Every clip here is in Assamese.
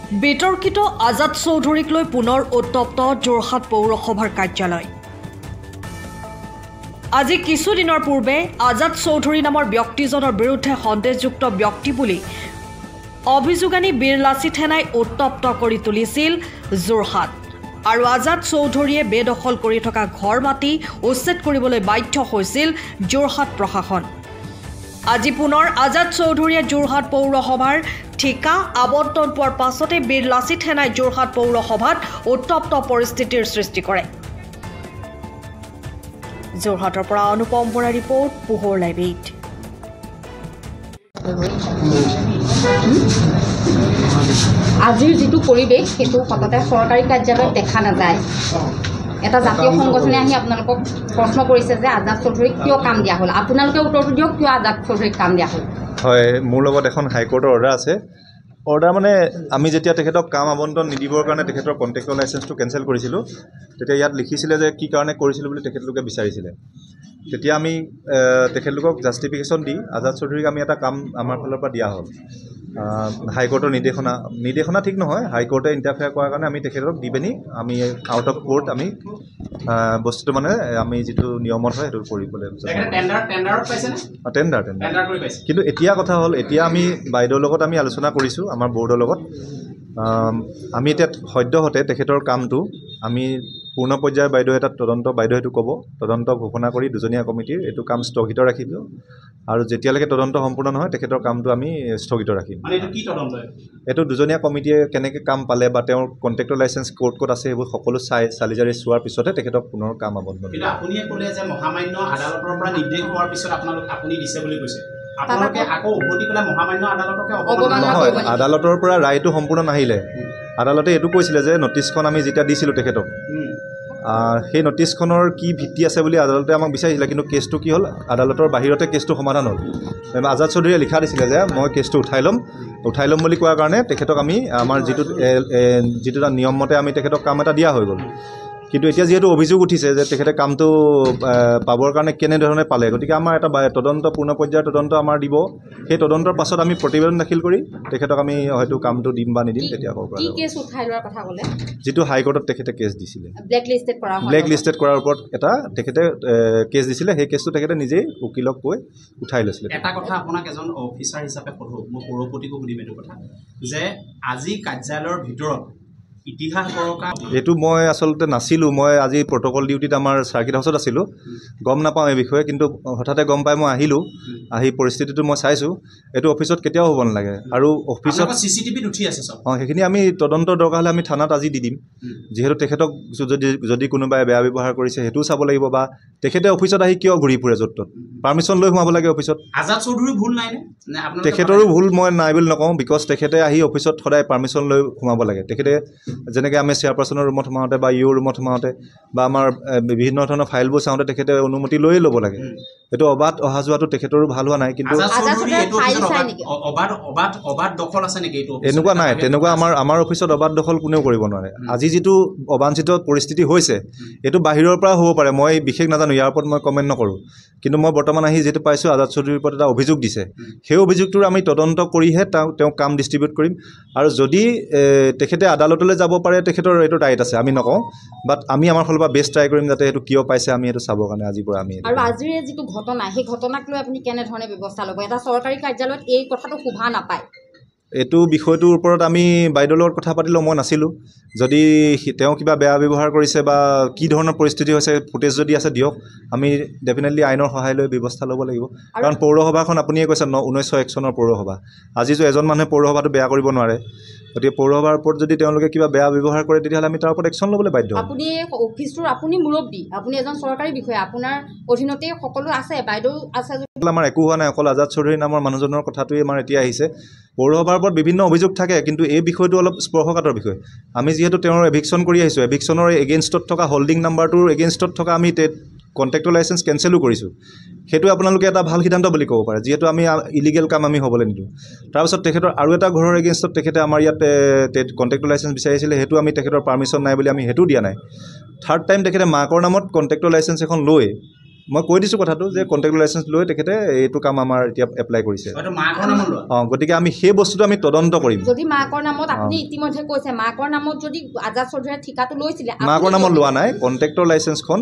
বিতৰ্কিত আজাদ চৌধুৰীক লৈ পুনৰ উত্তপ্ত যোৰহাট পৌৰসভাৰ কাৰ্যালয়। আজি কিছুদিনৰ পূৰ্বে আজাদ চৌধুৰী নামৰ ব্যক্তিজনৰ বিৰুদ্ধে সন্দেহযুক্ত ব্যক্তি বুলি অভিযোগ আনি বীৰ লাচিত সেনাই উত্তপ্ত কৰি তুলিছিল যোৰহাট। আৰু আজাদ চৌধুৰীয়ে বেদখল কৰি থকা ঘৰ মাটি উচ্ছেদ কৰিবলৈ বাধ্য হৈছিল যোৰহাট প্ৰশাসন। আজি পুনৰ আজাদ চৌধুৰীয়ে যোৰহাট পৌৰসভাৰ ঠিকা আবণ্টন পোৱাৰ পাছতে বীৰ লাচিত সেনাই যোৰহাট পৌৰসভাত উত্তপ্ত পৰিস্থিতিৰ সৃষ্টি কৰে। যোৰহাটৰ পৰা অনুপম বৰাৰ ৰিপৰ্ট, পোহৰ লাইভ 8। আজিৰ যিটো পৰিৱেশ সেইটো সততে চৰকাৰী কাৰ্যালয়ত দেখা নাযায়। এটা জাতীয় সংগঠনে আহি আপোনালোকক প্ৰশ্ন কৰিছে যে আজাদ চৌধুৰীক কিয় কাম দিয়া হ'ল। আপোনালোকে উত্তৰটো দিয়ক, কিয় আজাদ চৌধুৰীক কাম দিয়া হ'ল? হয়, মোৰ লগত এখন হাইকোৰ্টৰ অৰ্ডাৰ আছে। অৰ্ডাৰ মানে আমি যেতিয়া তেখেতক কাম আবণ্টন নিদিবৰ কাৰণে তেখেতৰ কণ্ট্ৰেক্টৰ লাইচেঞ্চটো কেঞ্চেল কৰিছিলোঁ, তেতিয়া ইয়াত লিখিছিলে যে কি কাৰণে কৰিছিলোঁ বুলি তেখেতলোকে বিচাৰিছিলে। তেতিয়া আমি তেখেতলোকক জাষ্টিফিকেশ্যন দি আজাদ চৌধুৰীক আমি এটা কাম আমাৰ ফালৰ পৰা দিয়া হ'ল। হাইকোৰ্টৰ নিৰ্দেশনা ঠিক নহয়, হাইকোৰ্টে ইণ্টাৰফেয়াৰ কৰাৰ কাৰণে আমি তেখেতক দি পিনি আমি আউট অফ কোৰ্ট আমি বস্তুটো মানে আমি যিটো নিয়মত হয় সেইটো কৰিবলৈ টেণ্ডাৰ। কিন্তু এতিয়া কথা হ'ল, এতিয়া আমি বাইদেউৰ লগত আমি আলোচনা কৰিছোঁ আমাৰ বৰ্ডৰ লগত। আমি এতিয়া সদ্যহতে তেখেতৰ কামটো আমি পূৰ্ণ পৰ্যায়ৰ বাইদেউ এটা বাইদেউ সেইটো ক'ব, তদন্ত ঘোষণা কৰি দুজনীয়া কমিটিৰ এইটো কাম স্থগিত ৰাখিব। আৰু যেতিয়ালৈকে তদন্ত সম্পূৰ্ণ নহয় তেখেতৰ কামটো আমি স্থগিত ৰাখিম। এইটো দুজনীয়া কমিটিয়ে কেনেকৈ কাম পালে বা তেওঁৰ কণ্ট্ৰেক্টৰ লাইচেঞ্চ ক'ত ক'ত আছে সেইবোৰ সকলো চালি জাৰি চোৱাৰ পিছতে তেখেতক পুনৰ কাম আবণ্টন। কিন্তু আপুনিয়ে ক'লে যে মহামান্য আদালতৰ পৰা নিৰ্দেশ হোৱাৰ পিছত আপুনি দিছে বুলি কৈছে। আপোনালোকে আকৌ উভতি পেলাই মহামান্য আদালতকে নহয়, আদালতৰ পৰা ৰায়টো সম্পূৰ্ণ নাহিলে। আদালতে এইটো কৈছিলে যে নটিছখন আমি যেতিয়া দিছিলোঁ তেখেতক, সেই নটিছখনৰ কি ভিত্তি আছে বুলি আদালতে আমাক বিচাৰিছিলে। কিন্তু কেছটো কি হ'ল, আদালতৰ বাহিৰতে কেছটো সমাধান হ'ল। আজাদ চৌধুৰীয়ে লিখা দিছিলে যে মই কেছটো উঠাই ল'ম বুলি কোৱাৰ কাৰণে তেখেতক আমি আমাৰ যিটো এটা নিয়ম মতে আমি তেখেতক কাম এটা দিয়া হৈ গ'ল। কিন্তু এতিয়া যিহেতু অভিযোগ উঠিছে যে তেখেতে কামটো পাবৰ কাৰণে কেনেধৰণে পালে, গতিকে আমাৰ এটা পূৰ্ণ পৰ্যায়ৰ তদন্ত আমাৰ দিব। সেই তদন্তৰ পাছত আমি প্ৰতিবেদন দাখিল কৰি তেখেতক আমি হয়তো কামটো দিম বা নিদিম তেতিয়া ক'ব পৰা যাব। যিটো হাইকোৰ্টত তেখেতে কেছ দিছিলে, ব্লেক লিষ্টেড কৰাৰ ওপৰত এটা তেখেতে কেছ দিছিলে, সেই কেছটো তেখেতে নিজেই উকিলক কৈ উঠাই লৈছিলে। এটা কথা আপোনাক এজন অফিচাৰ হিচাপে সোধোঁ, মই পৌৰপতিকো সুধিম এইটো কথা যে আজি কাৰ্যালয়ৰ ভিতৰত ইতিহাস বৰকা এইটো মই আচলতে নাছিলোঁ। মই আজি প্ৰট'কল ডিউটিত আমাৰ চাৰ্কিট হাউচত আছিলোঁ, গম নাপাওঁ এই বিষয়ে। কিন্তু হঠাতে গম পাই মই আহিলোঁ, আহি পৰিস্থিতিটো মই চাইছোঁ। এইটো অফিচত কেতিয়াও হ'ব নালাগে। আৰু অফিচত CCTVত উঠি আছে চব। সেইখিনি আমি তদন্তৰ দৰকাৰ হ'লে আমি থানাত আজি দি দিম। যিহেতু তেখেতক যদি কোনোবাই বেয়া ব্যৱহাৰ কৰিছে সেইটোও চাব লাগিব, বা তেখেতে অফিচত আহি কিয় ঘূৰি ফুৰে য'ত ত'ত, পাৰ্মিশ্যন লৈ সোমাব লাগে অফিচত। আজাদ চৌধুৰীৰ ভুল নাই নে? তেখেতৰো ভুল মই নাই বুলি নকওঁ, বিকজ তেখেতে আহি অফিচত সদায় পাৰ্মিশ্যন লৈ সোমাব লাগে। তেখেতে যেনেকৈ আমি চেয়াৰপাৰ্চনৰ ৰুমত সোমাওঁতে বা ইউ ৰুমত সোমাওঁতে বা আমাৰ বিভিন্ন ধৰণৰ ফাইলবোৰ চাওঁতে তেখেতে অনুমতি লৈয়ে ল'ব লাগে। এইটো অবাধ অহা যোৱাটো তেখেতৰো ভাল হোৱা নাই। কিন্তু এনেকুৱা নাই, তেনেকুৱা আমাৰ অফিচত অবাধ দখল কোনেও কৰিব নোৱাৰে। আজি যিটো অবাঞ্ছিত পৰিস্থিতি হৈছে এইটো বাহিৰৰ পৰা হ'ব পাৰে, মই বিশেষ নাজানো, ইয়াৰ ওপৰত মই কমেণ্ট নকৰোঁ। কিন্তু মই বৰ্তমান আহি যিটো পাইছোঁ, আজাদ চৌধুৰীৰ ওপৰত এটা অভিযোগ দিছে, সেই অভিযোগটোৰ আমি তদন্ত কৰিহে তেওঁক কাম ডিষ্ট্ৰিবিউট কৰিম। আৰু যদি তেখেতে আদালতলৈ যাব পাৰে, তেখেতৰ এইটো ৰাইট আছে, আমি নকওঁ। বাট আমি আমাৰ ফালৰ পৰা বেষ্ট ট্ৰাই কৰিম যাতে এইটো কিয় পাইছে আমি এইটো চাবৰ কাৰণে আজিৰ পৰা আমি। আৰু আজিৰ যিটো ঘটনা, সেই ঘটনাক লৈ আপুনি কেনেধৰণে ব্যৱস্থা ল'ব? এটা চৰকাৰী কাৰ্যালয়ত এই কথাটো শোভা নাপায়। এইটো বিষয়টোৰ ওপৰত আমি বাইদেউৰ লগত কথা পাতিলেও মই নাছিলোঁ। যদি তেওঁ কিবা বেয়া ব্যৱহাৰ কৰিছে বা কি ধৰণৰ পৰিস্থিতি হৈছে, ফুটেজ যদি আছে দিয়ক, আমি ডেফিনেটলি আইনৰ সহায় লৈ ব্যৱস্থা ল'ব লাগিব। কাৰণ পৌৰসভাখন আপুনিয়ে কৈছে 1901 চনৰ পৌৰসভা। আজি এজন মানুহে পৌৰসভাটো বেয়া কৰিব নোৱাৰে। গতিকে পৌৰসভাৰ ওপৰত যদি তেওঁলোকে কিবা বেয়া ব্যৱহাৰ কৰে তেতিয়াহ'লে আমি তাৰ ওপৰত একশ্যন ল'বলৈ বাধ্য। আপুনি অফিচটোৰ আপুনি মুৰব্বী, আপুনি এজন চৰকাৰী বিষয়া, আপোনাৰ অধীনতেই সকলো আছে, বাইদেউ আছে। আমাৰ একো হোৱা নাই, অকল আজাদ চৌধুৰী নামৰ মানুহজনৰ কথাটোৱে আমাৰ এতিয়া আহিছে। পৌৰসভাৰ ওপৰত বিভিন্ন অভিযোগ থাকে, কিন্তু এই বিষয়টো অলপ স্পৰ্শকাতৰ বিষয়। আমি যিহেতু তেওঁৰ এভিকশ্যন কৰি আহিছোঁ, এভিকশ্যনৰ এগেইনষ্টত থকা হোল্ডিং নাম্বাৰটোৰ এগেইনষ্টত থকা আমি কণ্ট্ৰেক্টৰ লাইচেঞ্চ কেঞ্চেলো কৰিছোঁ। সেইটো আপোনালোকে এটা ভাল সিদ্ধান্ত বুলি ক'ব পাৰে, যিহেতু আমি ইলিগেল কাম আমি হ'বলৈ নিদিওঁ। তাৰপিছত তেখেতৰ আৰু এটা ঘৰৰ এগেইনষ্টত তেখেতে আমাৰ ইয়াত কণ্ট্ৰেক্টৰ লাইচেঞ্চ বিচাৰিছিলে, সেইটো আমি তেখেতৰ পাৰ্মিশ্যন নাই বুলি আমি সেইটো দিয়া নাই। থাৰ্ড টাইম তেখেতে মাকৰ নামত কণ্ট্ৰেক্টৰ লাইচেঞ্চ এখন লৈ মই কৈ দিছোঁ কথাটো যে কণ্টেক্ট লাইচেঞ্চ লৈ তেখেতে এইটো কাম আমাৰ এতিয়া এপ্লাই কৰিছে গতিকে আমি সেই বস্তুটো আমি তদন্ত কৰিম যদি মাকৰ নামত আপুনি ইতিমধ্যে কৈছে মাকৰ নামত যদি আজাদ চৌধুৰীয়ে ঠিকাটো লৈছিলে মাকৰ নামত লোৱা নাই কণ্টেক্টৰ লাইচেঞ্চখন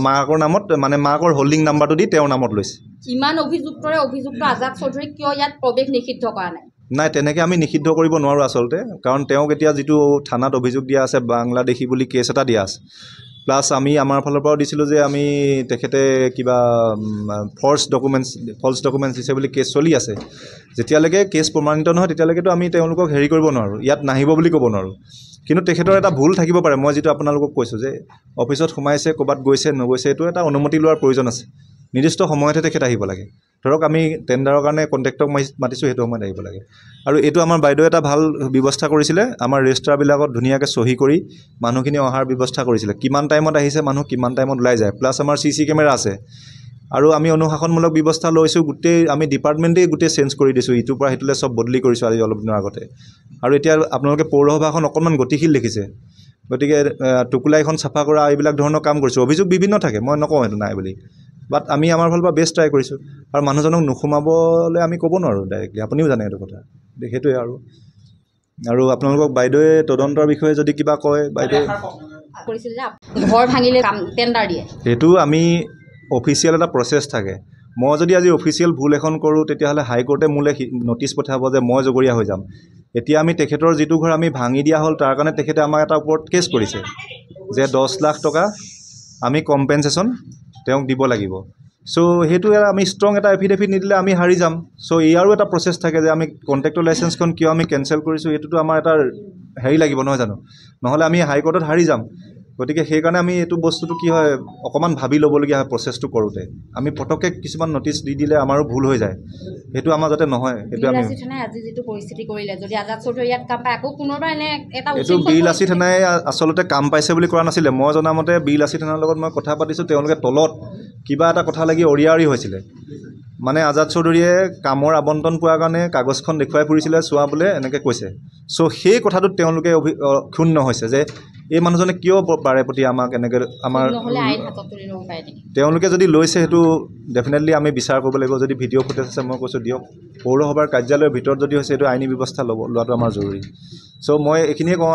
মাকৰ নামত মানে মাকৰ হোল্ডিং নাম্বাৰটো দি তেওঁৰ নামত লৈছে ইমান অভিযুক্তৰে অভিযুক্ত আজাদ চৌধুৰীক কিয় ইয়াত প্ৰৱেশ নিষিদ্ধ কৰা নাই নাই তেনেকৈ আমি নিষিদ্ধ কৰিব নোৱাৰোঁ আচলতে কাৰণ তেওঁক এতিয়া যিটো থানাত অভিযোগ দিয়া আছে বাংলাদেশী বুলি কেছ এটা দিয়া আছে প্লাছ আমি আমাৰ ফালৰ পৰাও দিছিলোঁ যে আমি তেখেতে কিবা ফল্ছ ডকুমেণ্টছ দিছে বুলি কেছ চলি আছে যেতিয়ালৈকে কেছ প্ৰমাণিত নহয় তেতিয়ালৈকেতো আমি তেওঁলোকক হেৰি কৰিব নোৱাৰোঁ ইয়াত নাহিব বুলি ক'ব নোৱাৰোঁ কিন্তু তেখেতৰ এটা ভুল থাকিব পাৰে মই যিটো আপোনালোকক কৈছোঁ যে অফিচত সোমাইছে ক'ৰবাত গৈছে নগৈছে এইটো এটা অনুমতি লোৱাৰ প্ৰয়োজন আছে নিৰ্দিষ্ট সময়তহে তেখেত আহিব লাগে ধৰক আমি টেণ্ডাৰৰ কাৰণে কণ্টেক্টক মাতিছোঁ সেইটো সময়ত আহিব লাগে আৰু এইটো আমাৰ বাইদেৱে এটা ভাল ব্যৱস্থা কৰিছিলে আমাৰ ৰেজিষ্টাৰবিলাকত ধুনীয়াকৈ চহী কৰি মানুহখিনি অহাৰ ব্যৱস্থা কৰিছিলে কিমান টাইমত আহিছে মানুহ কিমান টাইমত ওলাই যায় প্লাছ আমাৰ CC কেমেৰা আছে আৰু আমি অনুশাসনমূলক ব্যৱস্থা লৈছোঁ গোটেই আমি ডিপাৰ্টমেণ্টেই গোটেই চেঞ্জ কৰি দিছোঁ ইটোৰ পৰা সিটোলৈ চব বদলি কৰিছোঁ আজি অলপ দিনৰ আগতে আৰু এতিয়া আপোনালোকে পৌৰসভাখন অকণমান গতিশীল দেখিছে গতিকে টুকুলাইখন চাফা কৰা এইবিলাক ধৰণৰ কাম কৰিছোঁ অভিযোগ বিভিন্ন থাকে মই নকওঁ সেইটো নাই বুলি বাট আমি আমাৰ ফালৰ পৰা বেষ্ট ট্ৰাই কৰিছোঁ আৰু মানুহজনক নোসোমাবলৈ আমি ক'ব নোৱাৰোঁ ডাইৰেক্টলি আপুনিও জানে এইটো কথা সেইটোৱে আৰু আপোনালোকক বাইদেৱে তদন্তৰ বিষয়ে যদি কিবা কয় বাইদেৱে কৰিছিল যে ঘৰ ভাঙিলে টেণ্ডাৰ দিয়ে সেইটো আমি অফিচিয়েল এটা প্ৰচেছ থাকে মই যদি আজি অফিচিয়েল ভুল এখন কৰোঁ তেতিয়াহ'লে হাইকোৰ্টে মোলৈ নটিচ পঠাব যে মই জগৰীয়া হৈ যাম এতিয়া আমি তেখেতৰ যিটো ঘৰ আমি ভাঙি দিয়া হ'ল তাৰ কাৰণে তেখেতে আমাৰ এটা ওপৰত কেছ কৰিছে যে 10 লাখ টকা আমি কম্পেনচেশ্যন তেওঁক দিব লাগিব চ' সেইটো আমি ষ্ট্ৰং এটা এফিডেভিট নিদিলে আমি হাৰি যাম চ' ইয়াৰো এটা প্ৰচেছ থাকে যে আমি কণ্টেক্টৰ লাইচেঞ্চখন কিয় আমি কেঞ্চেল কৰিছোঁ এইটোতো আমাৰ এটা হেৰি লাগিব নহয় জানো নহ'লে আমি হাইকোৰ্টত হাৰি যাম গতিকে সেইকাৰণে আমি এইটো বস্তুটো কি হয় অকণমান ভাবি ল'বলগীয়া হয় প্ৰচেছটো কৰোঁতে আমি পটককৈ কিছুমান নটিচ দি দিলে আমাৰো ভুল হৈ যায় সেইটো আমাৰ যাতে নহয় সেইটো আমি আজি যিটো পৰিস্থিতি কৰিলে যদি আজাদ চৌধুৰী ইয়াত কাম পায় আকৌ পুনৰবাৰ এনে এটা এইটো বিৰলাচি থানাই আচলতে কাম পাইছে বুলি কৰা নাছিলে মই জনামতে বিৰলাচি থানাৰ লগত মই কথা পাতিছোঁ তেওঁলোকে তলত কিবা এটা কথা লাগি অৰিয়াৰি হৈছিলে মানে আজাদ চৌধুৰীয়ে কামৰ আবণ্টন পোৱাৰ কাৰণে কাগজখন দেখুৱাই ফুৰিছিলে চোৱা বোলে এনেকৈ কৈছে চ' সেই কথাটোত তেওঁলোকে ক্ষুণ্ণ হৈছে যে এই মানুহজনে কিয় বাৰে প্ৰতি আমাক এনেকৈ আমাৰ তেওঁলোকে যদি লৈছে সেইটো ডেফিনেটলি আমি বিচাৰ কৰিব লাগিব যদি ভিডিঅ' ফুটেজ আছে মই কৈছোঁ দিয়ক পৌৰসভাৰ কাৰ্যালয়ৰ ভিতৰত যদি হৈছে এইটো আইনী ব্যৱস্থা লোৱাটো আমাৰ জৰুৰী চ' মই এইখিনিয়ে কওঁ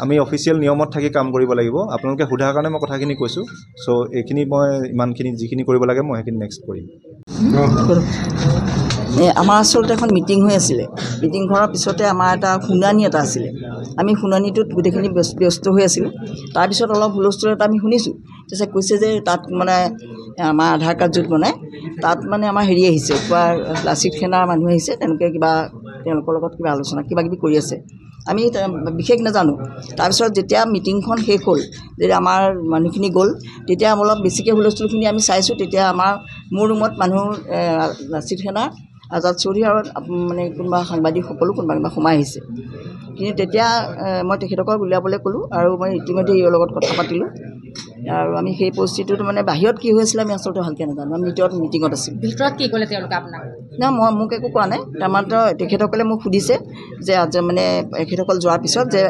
আমি অফিচিয়েল নিয়মত থাকি কাম কৰিব লাগিব আপোনালোকে সোধাৰ কাৰণে মই কথাখিনি কৈছোঁ চ' এইখিনি মই ইমানখিনি যিখিনি কৰিব লাগে মই সেইখিনি নেক্সট কৰিম আমাৰ আচলতে এখন মিটিং হৈ আছিলে মিটিং হোৱাৰ পিছতে আমাৰ এটা শুনানি এটা আছিলে আমি শুনানিটোত গোটেইখিনি ব্যস্ত হৈ আছিলোঁ তাৰপিছত অলপ হুলস্থুল এটা আমি শুনিছোঁ তাৰপিছত কৈছে যে তাত মানে আমাৰ আধাৰ কাৰ্ড য'ত বনায় তাত মানে আমাৰ হেৰি আহিছে কিবা লাচিত সেনাৰ মানুহ আহিছে তেনেকৈ কিবা তেওঁলোকৰ লগত কিবা আলোচনা কিবা কিবি কৰি আছে আমি বিশেষ নাজানো তাৰপিছত যেতিয়া মিটিংখন শেষ হ'ল যেতিয়া আমাৰ মানুহখিনি গ'ল তেতিয়া অলপ বেছিকৈ হুলস্থুলখিনি আমি চাইছোঁ তেতিয়া মোৰ ৰুমত মানুহ লাচিত সেনাৰ আজাদ চৌধুৰী আৰু মানে কোনোবা সাংবাদিকসকলো কোনোবা সোমাই আহিছে কিন্তু তেতিয়া মই তেখেতকক উলিয়াবলৈ ক'লোঁ আৰু মই ইতিমধ্যে ইয়াৰ লগত কথা পাতিলোঁ আৰু আমি সেই পৰিস্থিতিটো মানে বাহিৰত কি হৈ আছিলে আমি আচলতে ভালকৈ নাজানো আমি ভিতৰত মিটিঙত আছিলোঁ ভিতৰত কি ক'লে তেওঁলোকে আপোনাক না মোক একো কোৱা নাই তাৰমানে তেখেতসকলে মোক সুধিছে যে মানে তেখেতসকল যোৱাৰ পিছত যে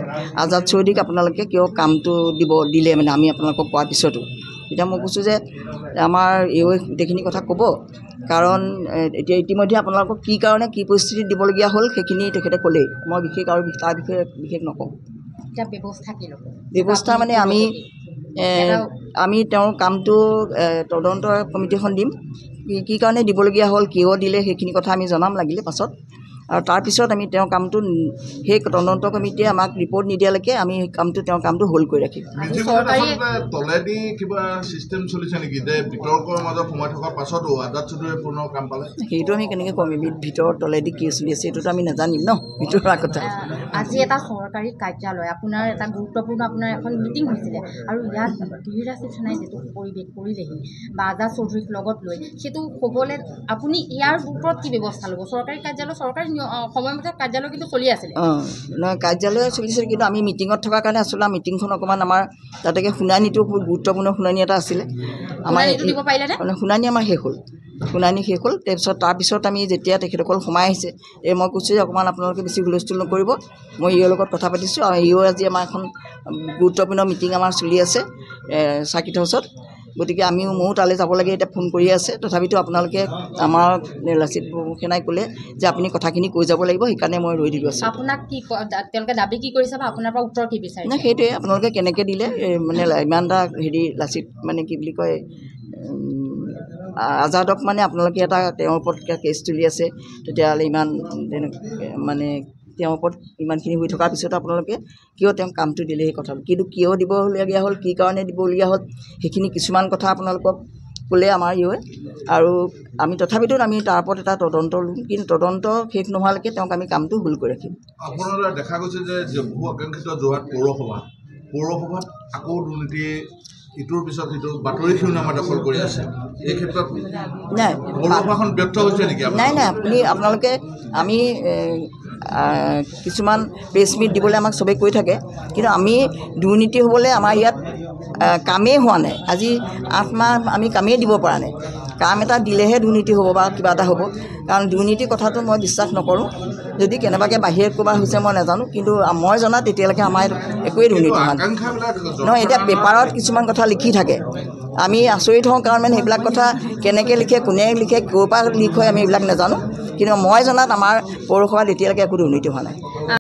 আজাদ চৌধুৰীক আপোনালোকে কিয় কামটো দিলে মানে আমি আপোনালোকক কোৱাৰ পিছতো এতিয়া মই কৈছোঁ যে আমাৰ এই গোটেইখিনি কথা ক'ব কাৰণ এতিয়া ইতিমধ্যে আপোনালোকক কি কাৰণে কি পৰিস্থিতিত দিবলগীয়া হ'ল সেইখিনি তেখেতে ক'লেই মই বিশেষ আৰু তাৰ বিষয়ে বিশেষ নকওঁ ব্যৱস্থা মানে আমি তেওঁৰ কামটো তদন্ত কমিটিখন দিম কি কাৰণে দিবলগীয়া হ'ল কিয় দিলে সেইখিনি কথা আমি জনাম লাগিলে পাছত আৰু তাৰপিছত আমি তেওঁৰ কামটো সেই তদন্ত কমিটিয়ে আমাক ৰিপৰ্ট নিদিয়ালৈকে আমি তেওঁৰ কামটো হোল্ড কৰি ৰাখিম তলেদি কিবা চিষ্টেম চলিছে নেকি যে বিতৰ্কৰ মাজত সোমাই থকাৰ পাছতো আজাদ চৌধুৰীয়ে পূৰ্ণ কাম পালে সেইটো আমি কেনেকৈ ক'ম ভিতৰৰ তলেদি কি চলি আছে এইটোতো আমি নাজানিম ন ভিতৰুৱা কথা আজি এটা চৰকাৰী কাৰ্যালয় আপোনাৰ এটা গুৰুত্বপূৰ্ণ আপোনাৰ এখন মিটিং হৈছিলে আৰু ইয়াত বিৰলাচি থানাই যিটো পৰিৱেশ কৰিলেহি বা আজাদ চৌধুৰীক লগত লৈ সেইটো ক'বলৈ আপুনি ইয়াৰ ওপৰত কি ব্যৱস্থা ল'ব চৰকাৰী কাৰ্যালয় চৰকাৰী সময়মতে কাৰ্যালয় কিন্তু চলি আছিলে নহয় কাৰ্যালয় চলিছিল কিন্তু আমি মিটিঙত থকাৰ কাৰণে আচলতে মিটিংখন অকণমান আমাৰ তাতেকৈ শুনানিটো খুব গুৰুত্বপূৰ্ণ শুনানি এটা আছিলে আমাৰ শুনানি আমাৰ শেষ হ'ল তাৰপিছত আমি যেতিয়া তেখেতসকল সোমাই আহিছে মই কৈছোঁ যে অকণমান আপোনালোকে বেছি হুলস্থুল নকৰিব মই ইয়ৰ লগত কথা পাতিছোঁ আৰু ইয়ৰ আজি আমাৰ এখন গুৰুত্বপূৰ্ণ মিটিং আমাৰ চলি আছে চাৰ্কিট হাউচত গতিকে ময়ো তালৈ যাব লাগে এতিয়া ফোন কৰি আছে তথাপিতো আপোনালোকে আমাৰ লাচিত সেনাই ক'লে যে আপুনি কথাখিনি কৈ যাব লাগিব সেইকাৰণে মই ৰৈ দিলোঁ আছোঁ আপোনাক কি তেওঁলোকে দাবী কি কৰিছে বা আপোনাৰ পৰা উত্তৰ কি বিচাৰিছে নাই সেইটোৱে আপোনালোকে কেনেকৈ দিলে মানে ইমান এটা লাচিত মানে কি বুলি কয় আজাদক মানে আপোনালোকে এটা তেওঁৰ ওপৰত কেছ তুলি আছে তেতিয়াহ'লে ইমান মানে তেওঁৰ ওপৰত ইমানখিনি হৈ থকাৰ পিছত আপোনালোকে কিয় তেওঁক কামটো দিলে সেই কথাটো কিন্তু কিয় দিবলগীয়া হ'ল কি কাৰণে দিবলগীয়া হ'ল সেইখিনি কিছুমান কথা আপোনালোকক ক'লে আমাৰ আৰু আমি তথাপিতো আমি তাৰ ওপৰত এটা তদন্ত ল'ম কিন্তু তদন্ত শেষ নোহোৱালৈকে তেওঁক আমি কামটো ভুল কৰি ৰাখিম আপোনালোকে দেখা গৈছে যে বহু আকাংক্ষিত যোৰহাট পৌৰসভাত আকৌ দুৰ্নীতি ইটোৰ পিছত সিটো বাতৰি শিৰোনামা দখল কৰি আছে এই ক্ষেত্ৰত নাই পৌৰসভাখন ব্যৰ্থ হৈছে নেকি নাই আপোনালোকে আমি কিছুমান প্ৰেছ মিট দিবলৈ আমাক চবেই কৈ থাকে কিন্তু আমি দুৰ্নীতি হ'বলৈ আমাৰ ইয়াত কামেই হোৱা নাই আজি 8 মাহ আমি কামেই দিব পৰা নাই কাম এটা দিলেহে দুৰ্নীতি হ'ব বা কিবা এটা হ'ব কাৰণ দুৰ্নীতিৰ কথাটো মই বিশ্বাস নকৰোঁ যদি কেনেবাকৈ বাহিৰত ক'ৰবাত হৈছে মই নাজানো কিন্তু মই জনাত এতিয়ালৈকে আমাৰ একোৱেই দুৰ্নীতি হোৱা নাই নহয় এতিয়া পেপাৰত কিছুমান কথা লিখি থাকে আমি আচৰিত হওঁ কাৰণ মানে সেইবিলাক কথা কেনেকৈ লিখে কোনে লিখে ক'ৰ পৰা লিক হয় আমি এইবিলাক নাজানো কিন্তু মই জনাত আমাৰ পৌৰসভাত এতিয়ালৈকে একো দুৰ্নীতি হোৱা নাই